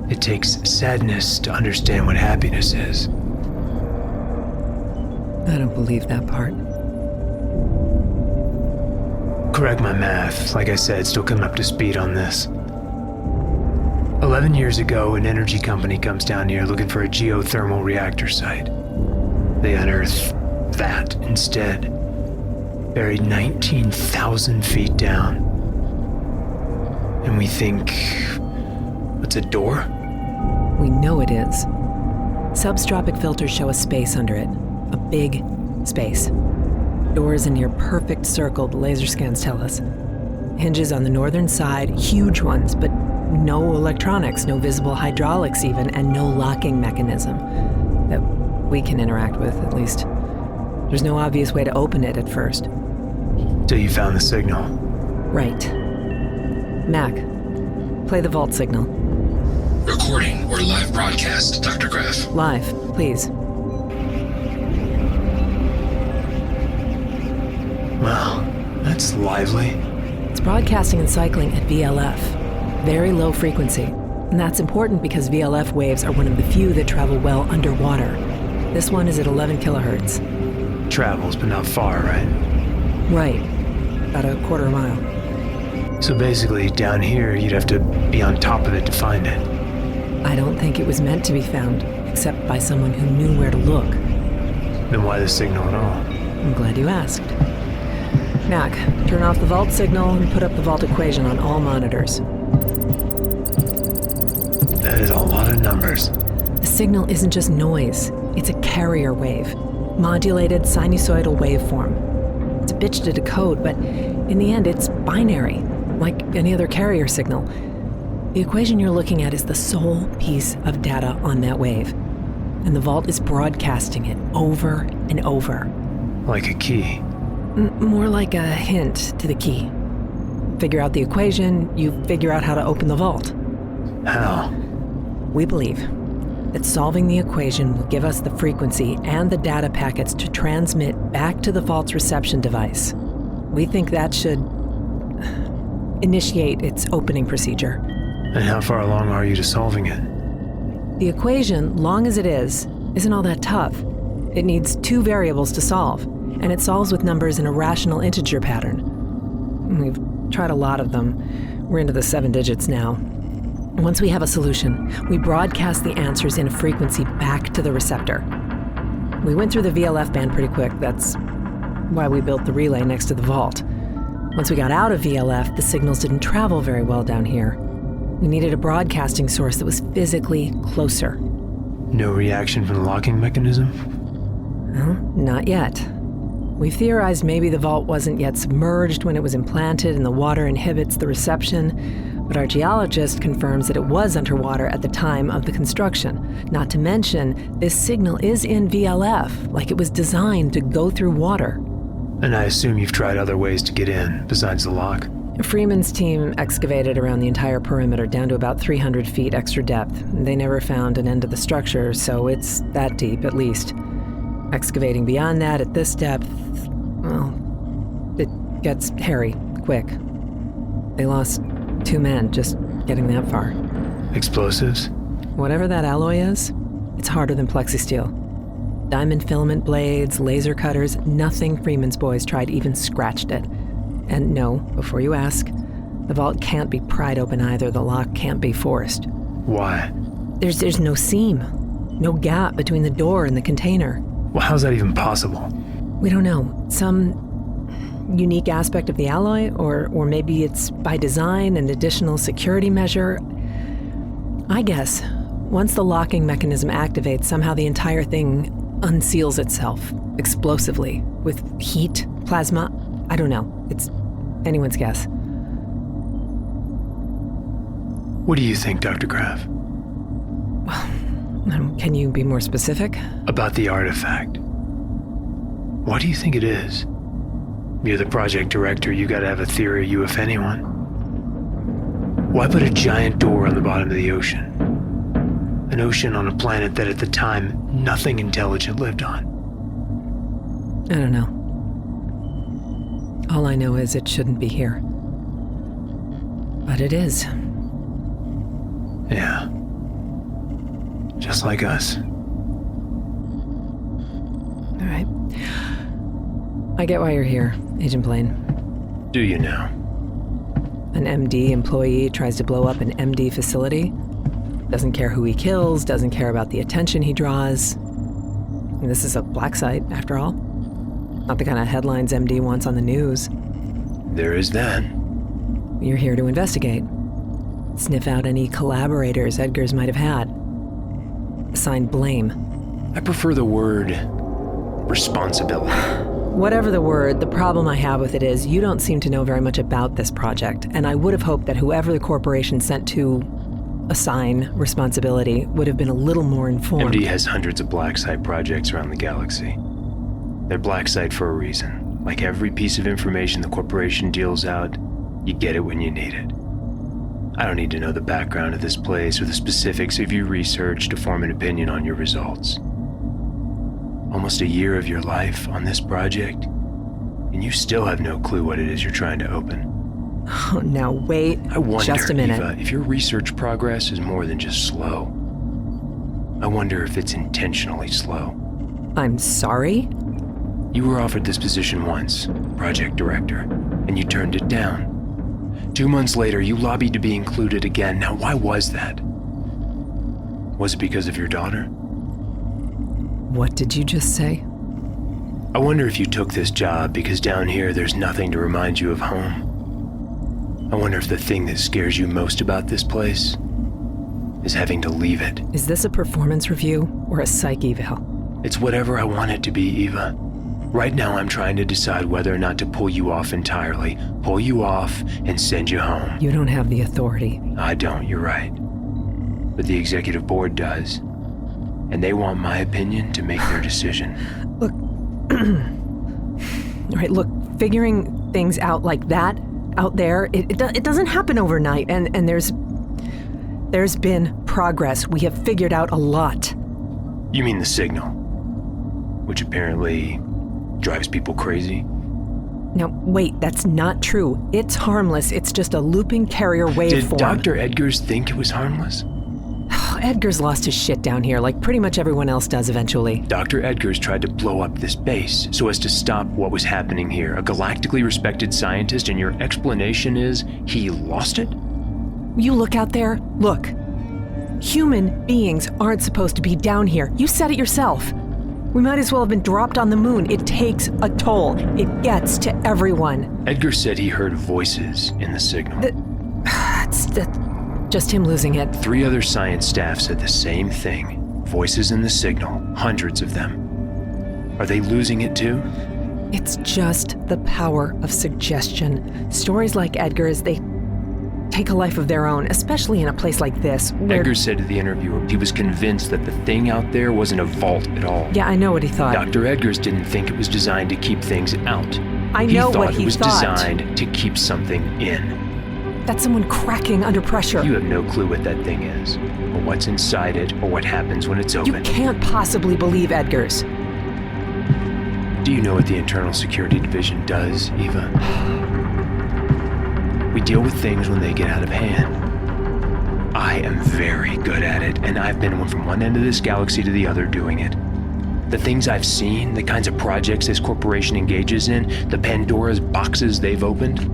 It takes sadness to understand what happiness is. I don't believe that part. Correct my math. Like I said, still coming up to speed on this. 11 years ago, an energy company comes down here looking for a geothermal reactor site. They unearth that instead. Buried 19,000 feet down. And we think, what's a door? We know it is. Substropic filters show a space under it. A big space. Doors a near perfect circle, the laser scans tell us. Hinges on the northern side, huge ones, but no electronics, no visible hydraulics even, and no locking mechanism that we can interact with, at least. There's no obvious way to open it at first. Till you found the signal. Right. Mac, play the vault signal. Recording or live broadcast, Dr. Graff. Live, please. Well, that's lively. It's broadcasting and cycling at VLF. Very low frequency. And that's important because VLF waves are one of the few that travel well underwater. This one is at 11 kilohertz. Travels, but not far, right? Right. About a quarter mile. So basically, down here, you'd have to be on top of it to find it. I don't think it was meant to be found, except by someone who knew where to look. Then why the signal at all? I'm glad you asked. Mac, turn off the vault signal and put up the vault equation on all monitors. That is a lot of numbers. The signal isn't just noise. It's a carrier wave. Modulated sinusoidal waveform. It's a bitch to decode, but in the end, it's binary, like any other carrier signal. The equation you're looking at is the sole piece of data on that wave. And the vault is broadcasting it over and over. Like a key. More like a hint to the key. Figure out the equation, you figure out how to open the vault. How? We believe that solving the equation will give us the frequency and the data packets to transmit back to the vault's reception device. We think that should initiate its opening procedure. And how far along are you to solving it? The equation, long as it is, isn't all that tough. It needs 2 variables to solve, and it solves with numbers in a rational integer pattern. We've tried a lot of them. We're into the 7 digits now. Once we have a solution, we broadcast the answers in a frequency back to the receptor. We went through the VLF band pretty quick. That's why we built the relay next to the vault. Once we got out of VLF, the signals didn't travel very well down here. We needed a broadcasting source that was physically closer. No reaction from the locking mechanism? Well, not yet. We've theorized maybe the vault wasn't yet submerged when it was implanted and the water inhibits the reception, but our geologist confirms that it was underwater at the time of the construction. Not to mention, this signal is in VLF, like it was designed to go through water. And I assume you've tried other ways to get in, besides the lock? Freeman's team excavated around the entire perimeter down to about 300 feet extra depth. They never found an end to the structure, so it's that deep at least. Excavating beyond that at this depth, well, it gets hairy quick. They lost 2 men just getting that far. Explosives? Whatever that alloy is, it's harder than plexisteel. Diamond filament blades, laser cutters, nothing Freeman's boys tried even scratched it. And no, before you ask, the vault can't be pried open either. The lock can't be forced. Why? There's no seam, no gap between the door and the container. Well, how's that even possible? We don't know. Some unique aspect of the alloy, or maybe it's by design, an additional security measure. I guess once the locking mechanism activates, somehow the entire thing unseals itself explosively with heat, plasma. I don't know. It's anyone's guess. What do you think, Dr. Graff? Can you be more specific? About the artifact. What do you think it is? You're the project director, you gotta have a theory, you if anyone. Why put a giant door on the bottom of the ocean? An ocean on a planet that at the time nothing intelligent lived on. I don't know. All I know is it shouldn't be here. But it is. Yeah. Just like us. All right. I get why you're here, Agent Blaine. Do you now? An MD employee tries to blow up an MD facility. Doesn't care who he kills, doesn't care about the attention he draws. And this is a black site, after all. Not the kind of headlines MD wants on the news. There is that. You're here to investigate. Sniff out any collaborators Edgar's might have had. Assign blame. I prefer the word responsibility. Whatever the word, the problem I have with it is you don't seem to know very much about this project, and I would have hoped that whoever the corporation sent to assign responsibility would have been a little more informed. MD has hundreds of black site projects around the galaxy. They're black site for a reason. Like every piece of information the corporation deals out, you get it when you need it. I don't need to know the background of this place or the specifics of your research to form an opinion on your results. Almost a year of your life on this project, and you still have no clue what it is you're trying to open. Oh, now wait I wonder, just a minute. Eva, if your research progress is more than just slow. I wonder if it's intentionally slow. I'm sorry? You were offered this position once, project director, and you turned it down. 2 months later, you lobbied to be included again. Now, why was that? Was it because of your daughter? What did you just say? I wonder if you took this job because down here there's nothing to remind you of home. I wonder if the thing that scares you most about this place is having to leave it. Is this a performance review or a psych eval? It's whatever I want it to be, Eva. Right now, I'm trying to decide whether or not to pull you off entirely, pull you off, and send you home. You don't have the authority. I don't, you're right. But the executive board does. And they want my opinion to make their decision. Look, all right, look, figuring things out like that out there, it doesn't happen overnight, and there's been progress. We have figured out a lot. You mean the signal? Which apparently drives people crazy? Now, wait, that's not true. It's harmless. It's just a looping carrier waveform. Did Dr. Edgars think it was harmless? Edgar's lost his shit down here, like pretty much everyone else does eventually. Dr. Edgars tried to blow up this base so as to stop what was happening here. A galactically respected scientist, and your explanation is he lost it? You look out there, look. Human beings aren't supposed to be down here. You said it yourself. We might as well have been dropped on the moon. It takes a toll. It gets to everyone. Edgar said he heard voices in the signal. That's just him losing it. 3 other science staff said the same thing. Voices in the signal, hundreds of them. Are they losing it too? It's just the power of suggestion. Stories like Edgar's, they take a life of their own, especially in a place like this. Edgar said to the interviewer he was convinced that the thing out there wasn't a vault at all. Yeah, I know what he thought. Dr. Edgars didn't think it was designed to keep things out. I know what he thought. He thought it was designed to keep something in. That's someone cracking under pressure. You have no clue what that thing is, or what's inside it, or what happens when it's open. You can't possibly believe Edgar's. Do you know what the Internal Security Division does, Eva? We deal with things when they get out of hand. I am very good at it, and I've been from one end of this galaxy to the other doing it. The things I've seen, the kinds of projects this corporation engages in, the Pandora's boxes they've opened.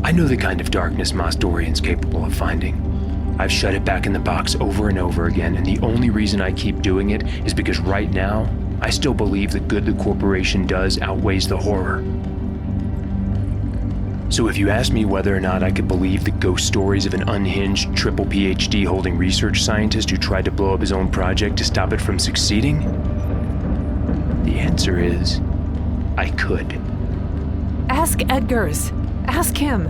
I know the kind of darkness Mos Dorian's capable of finding. I've shut it back in the box over and over again, and the only reason I keep doing it is because right now, I still believe the good the corporation does outweighs the horror. So if you ask me whether or not I could believe the ghost stories of an unhinged triple PhD holding research scientist who tried to blow up his own project to stop it from succeeding, the answer is, I could. Ask Edgar's. Ask him.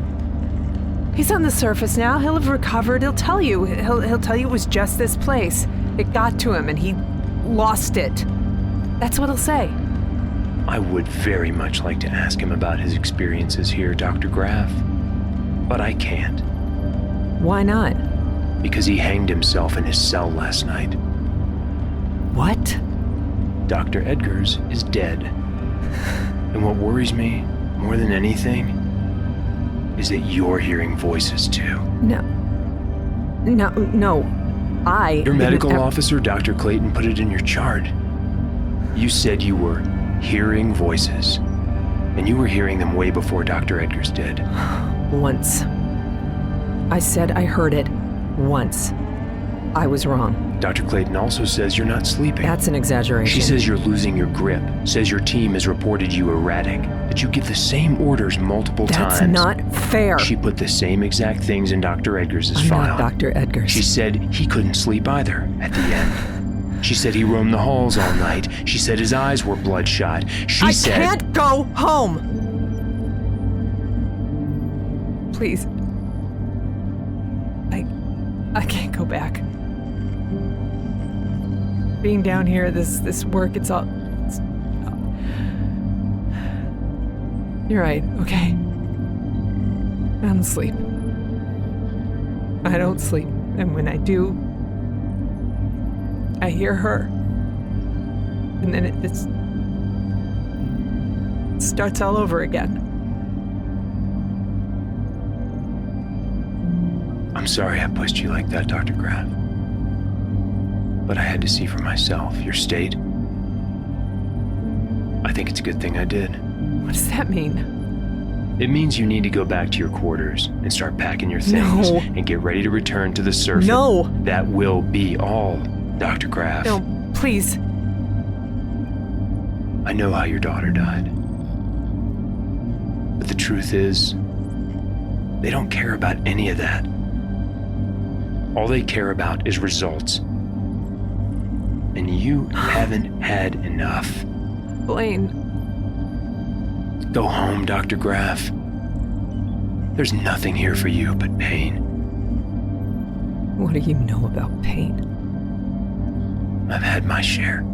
He's on the surface now. He'll have recovered. He'll tell you. He'll tell you it was just this place. It got to him and he lost it. That's what he'll say. I would very much like to ask him about his experiences here, Dr. Graff. But I can't. Why not? Because he hanged himself in his cell last night. What? Dr. Edgars is dead. And what worries me more than anything is that you're hearing voices too. No. Your medical officer, Dr. Clayton, put it in your chart. You said you were hearing voices, and you were hearing them way before Dr. Edgars did. Once. I said I heard it once. I was wrong. Dr. Clayton also says you're not sleeping. That's an exaggeration. She says you're losing your grip, says your team has reported you erratic, that you give the same orders multiple times. That's not fair. She put the same exact things in Dr. Edgars' I'm file. not Dr. Edgars. She said he couldn't sleep either at the end. She said he roamed the halls all night. She said his eyes were bloodshot. I can't go home! Please. I can't go back. Being down here, this work, it's You're right, okay? I don't sleep. I don't sleep. And when I do, I hear her. And then it starts all over again. I'm sorry I pushed you like that, Dr. Graff. But I had to see for myself your state. I think it's a good thing I did. What does that mean? It means you need to go back to your quarters and start packing your things and get ready to return to the surface. No! That will be all, Dr. Graff. No, please. I know how your daughter died. But the truth is, they don't care about any of that. All they care about is results. And you haven't had enough. Blaine, Go home, Dr. Graff. There's nothing here for you but pain. What do you know about pain? I've had my share.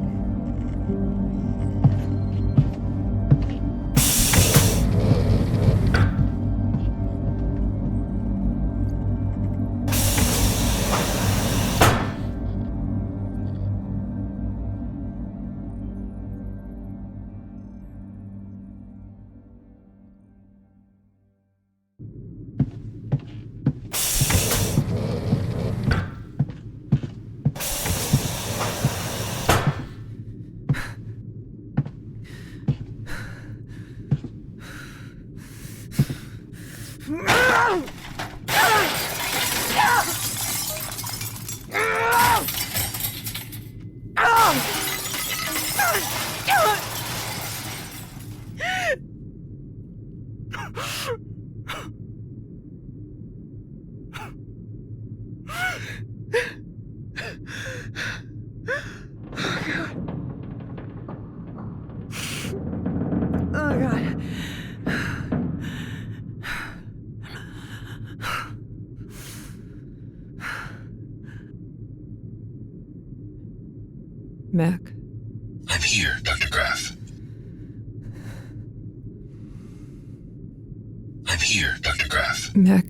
Oh, God. Mac, I'm here, Dr. Graff. I'm here, Dr. Graff. Mac,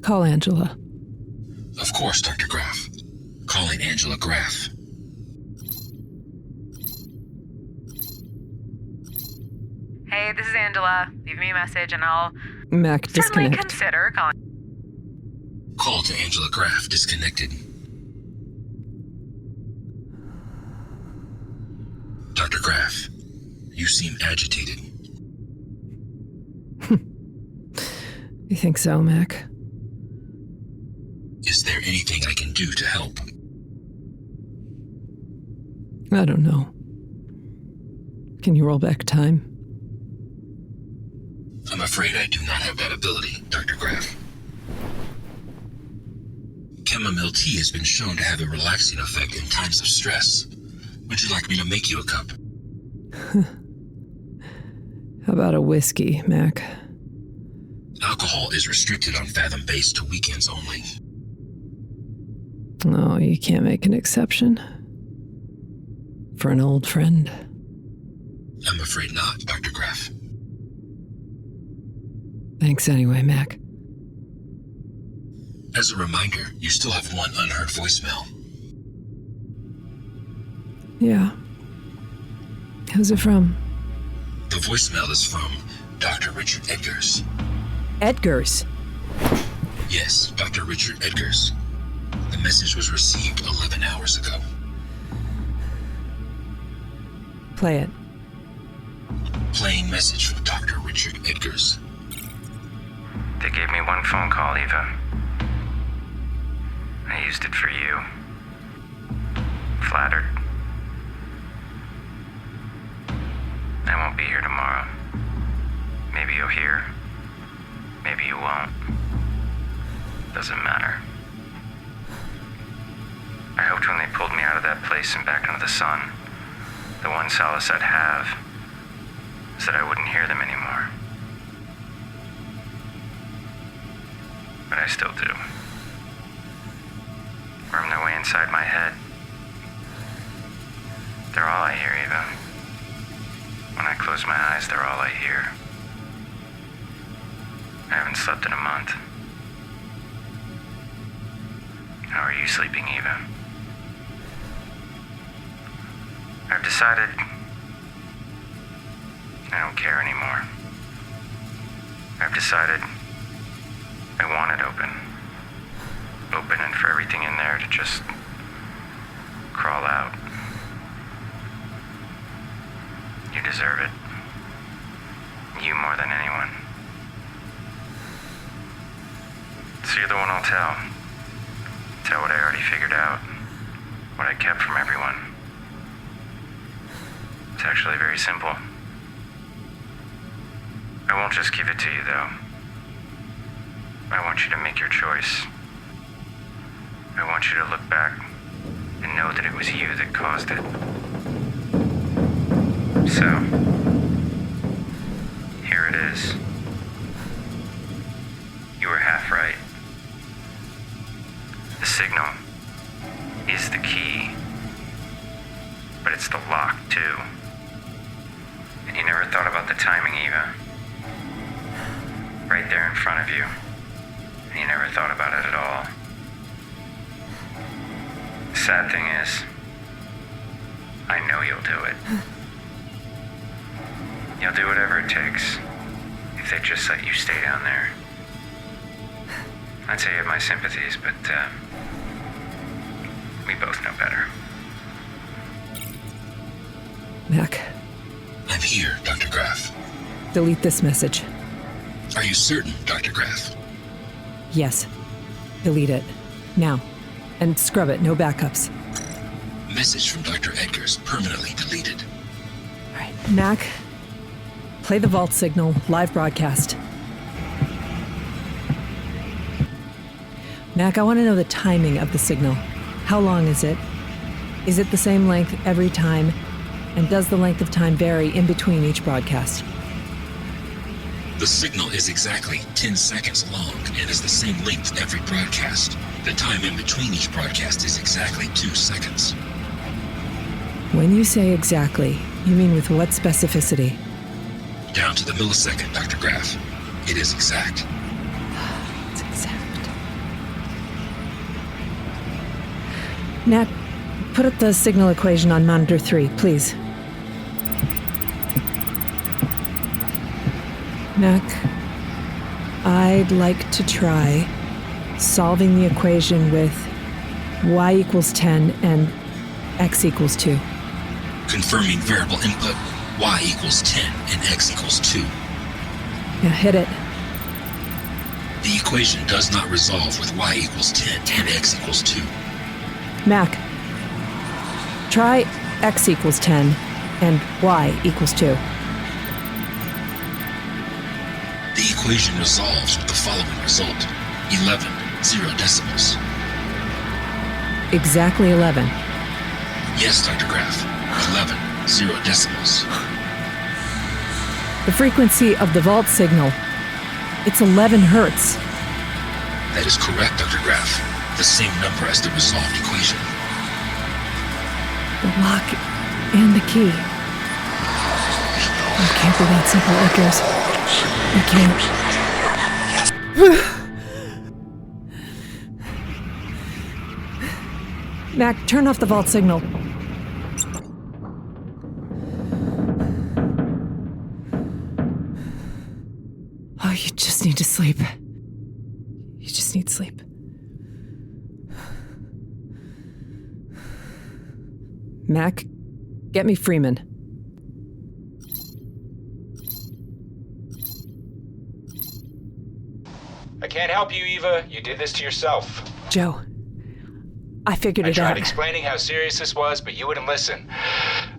call Angela. Of course, Dr. Graff. Calling Angela Graff. Hey, this is Angela. Leave me a message and I'll Mac, certainly disconnect. consider calling. Call to Angela Graff disconnected. Dr. Graff, you seem agitated. You think so, Mac? Is there anything I can do to help? I don't know. Can you roll back time? I'm afraid I do not have that ability, Dr. Graff. Chamomile tea has been shown to have a relaxing effect in times of stress. Would you like me to make you a cup? How about a whiskey, Mac? Alcohol is restricted on Fathom base to weekends only. Oh, you can't make an exception? For an old friend? I'm afraid not, Dr. Graff. Thanks anyway, Mac. As a reminder, you still have one unheard voicemail. Yeah. Who's it from? The voicemail is from Dr. Richard Edgars. Edgar's. Yes, Dr. Richard Edgars. The message was received 11 hours ago. Play it. Playing message from Dr. Richard Edgars. They gave me one phone call, Eva. I used it for you. Flattered. I won't be here tomorrow. Maybe you'll hear. Maybe you won't. Doesn't matter. I hoped when they pulled me out of that place and back into the sun, the one solace I'd have is that I wouldn't hear them anymore. But I still do. Worm their way inside my head. They're all I hear, Eva. When I close my eyes, they're all I hear. I haven't slept in a month. How are you sleeping, Eva? I've decided I don't care anymore. I've decided I want it open. Open and for everything in there to just crawl out. You deserve it. You more than anyone. So you're the one I'll tell. Tell what I already figured out. What I kept from everyone. It's actually very simple. I won't just give it to you, though. I want you to make your choice. I want you to look back and know that it was you that caused it. So, here it is. You were half right. The signal is the key, but it's the lock, too. And you never thought about the timing, Eva. Right there in front of you. And you never thought about it at all. The sad thing is, I know you'll do it. You'll do whatever it takes if they just let you stay down there. I'd say you have my sympathies, but we both know better. Mac, I'm here, Dr. Graff. delete this message. Are you certain, Dr. Graff? Yes. Delete it. Now. And scrub it, no backups. Message from Dr. Edgar's permanently deleted. All right, Mac, play the vault signal, live broadcast. Mac, I want to know the timing of the signal. How long is it? Is it the same length every time? And does the length of time vary in between each broadcast? The signal is exactly 10 seconds long and is the same length every broadcast. The time in between each broadcast is exactly 2 seconds. When you say exactly, you mean with what specificity? Down to the millisecond, Dr. Graff. It is exact. It's exact. Nat, put up the signal equation on monitor 3, please. Mac, I'd like to try solving the equation with y equals 10 and x equals 2. Confirming variable input, y equals 10 and x equals 2. Yeah, hit it. The equation does not resolve with y equals 10 and x equals 2. Mac, try x equals 10 and y equals 2. The equation resolves with the following result. 11, 0 decimals. Exactly 11. Yes, Dr. Graff. 11, 0 decimals. The frequency of the vault signal, it's 11 hertz. That is correct, Dr. Graff. The same number as the resolved equation. The lock and the key. I can't believe simple Edgar's. I can't. Mac, turn off the vault signal. Oh, you just need to sleep. You just need sleep. Mac, get me Freeman. I can't help you, Eva. You did this to yourself. Joe, I figured I it out. tried explaining how serious this was, but you wouldn't listen.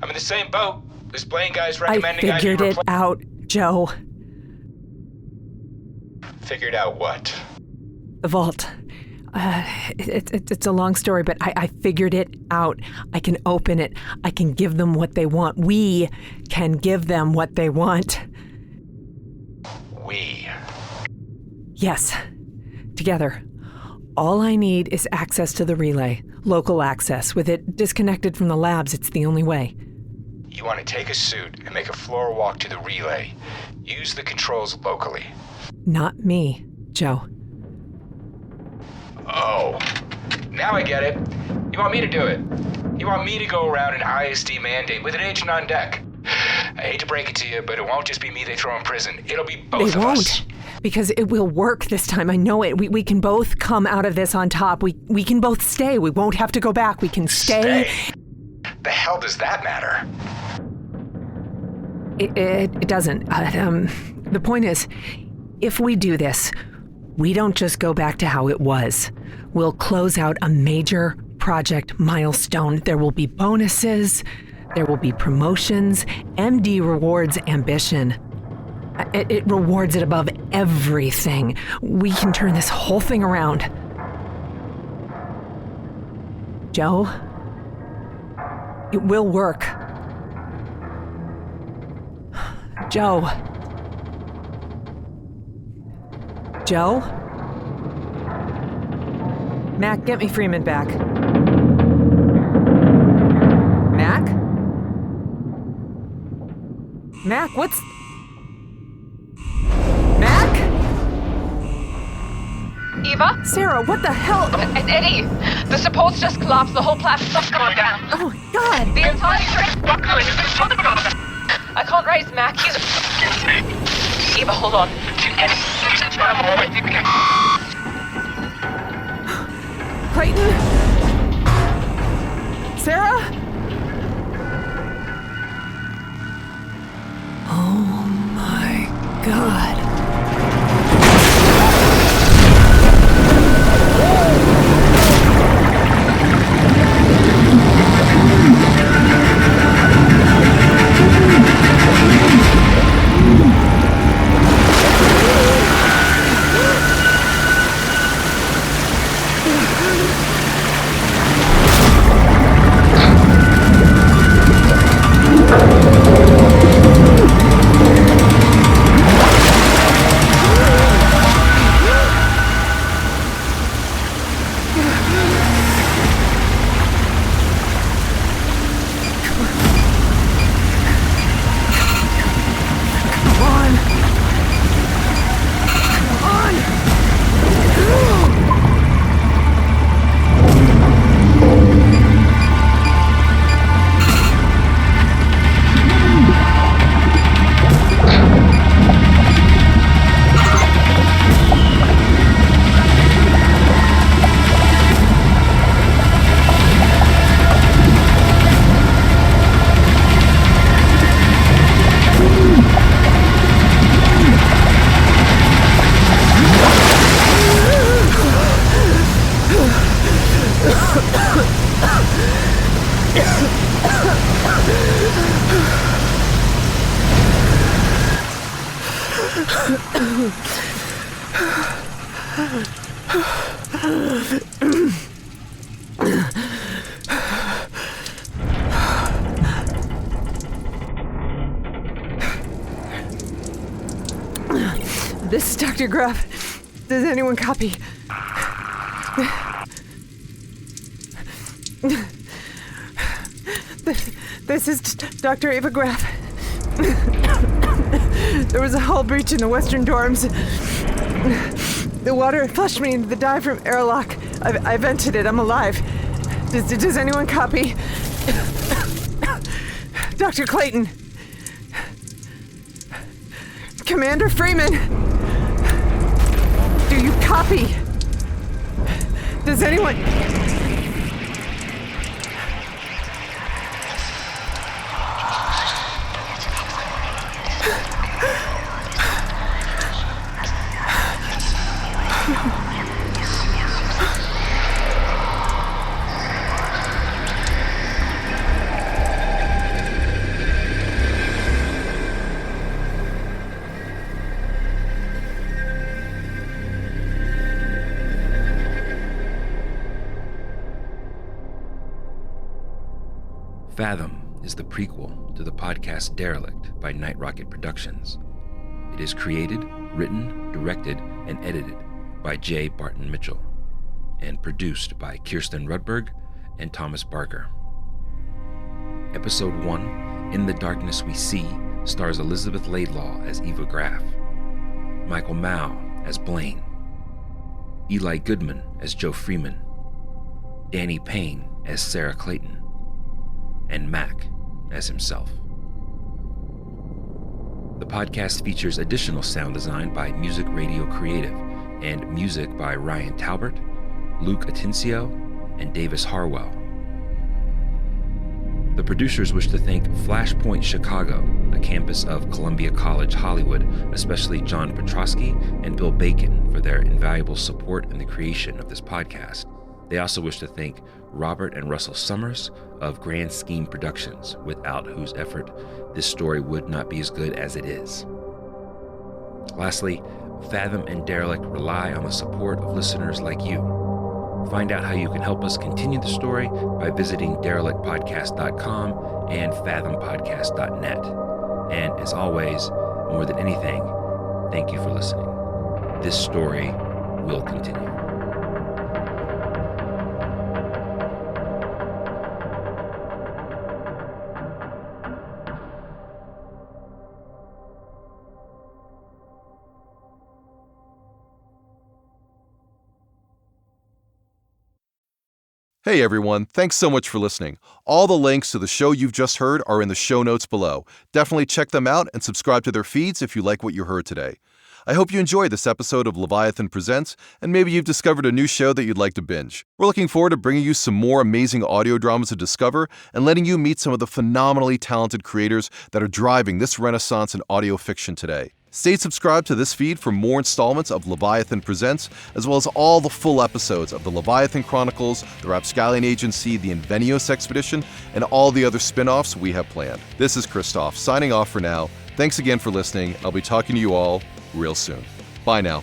I'm in the same boat. This Blaine guy's recommending I figured it out, Joe. Figured out what? The vault. It's a long story, but I figured it out. I can open it. I can give them what they want. We can give them what they want. We. Yes. Together. All I need is access to the relay. Local access. With it disconnected from the labs, it's the only way. You want to take a suit and make a floor walk to the relay. Use the controls locally. Not me, Joe. Oh. Now I get it. You want me to do it. You want me to go around an ISD mandate with an agent on deck. I hate to break it to you, but it won't just be me they throw in prison. It'll be both They of won't. us. Because it will work this time. I know it. We can both come out of this on top. We can both stay. We won't have to go back. We can stay. The hell does that matter? It doesn't. The point is, if we do this, we don't just go back to how it was. We'll close out a major project milestone. There will be bonuses. There will be promotions. MD rewards ambition. It rewards it above everything. We can turn this whole thing around. Joe, it will work. Joe? Joe? Mac, get me Freeman back. Mac? Mac, what's... Mac? Eva? Sarah, what the hell? It's Eddie! The supports just collapsed. The whole platform's going down. Oh, my God! The entire train... I can't raise Mac. He's... Eva, hold on. Clayton? Sarah? Oh, my God. This is Dr. Gruff. Does anyone copy? This is Dr. Ava Graff. There was a hull breach in the western dorms. The water flushed me into the diaphragm airlock. I vented it. I'm alive. Does anyone copy? Dr. Clayton. Commander Freeman. Do you copy? Does anyone... Fathom is the prequel to the podcast Derelict by Night Rocket Productions. It is created, written, directed, and edited by J. Barton Mitchell, and produced by Kirsten Rudberg and Thomas Barker. Episode 1, In the Darkness We See, stars Elizabeth Laidlaw as Eva Graff, Michael Mao as Blaine, Eli Goodman as Joe Freeman, Danny Payne as Sarah Clayton, and Mac as himself. The podcast features additional sound design by Music Radio Creative and music by Ryan Talbert, Luke Atencio, and Davis Harwell. The producers wish to thank Flashpoint Chicago, a campus of Columbia College Hollywood, especially John Petrosky and Bill Bacon for their invaluable support in the creation of this podcast. They also wish to thank Robert and Russell Summers of Grand Scheme Productions, without whose effort this story would not be as good as it is. Lastly, Fathom and Derelict rely on the support of listeners like you. Find out how you can help us continue the story by visiting derelictpodcast.com and fathompodcast.net. And as always, More than anything, thank you for listening. This story will continue. Hey everyone, thanks so much for listening. All the links to the show you've just heard are in the show notes below. Definitely check them out and subscribe to their feeds if you like what you heard today. I hope you enjoyed this episode of Leviathan Presents, and maybe you've discovered a new show that you'd like to binge. We're looking forward to bringing you some more amazing audio dramas to discover and letting you meet some of the phenomenally talented creators that are driving this renaissance in audio fiction today. Stay subscribed to this feed for more installments of Leviathan Presents, as well as all the full episodes of the Leviathan Chronicles, the Rapscallion Agency, the Invenios Expedition, and all the other spin-offs we have planned. This is Christoph, signing off for now. Thanks again for listening. I'll be talking to you all real soon. Bye now.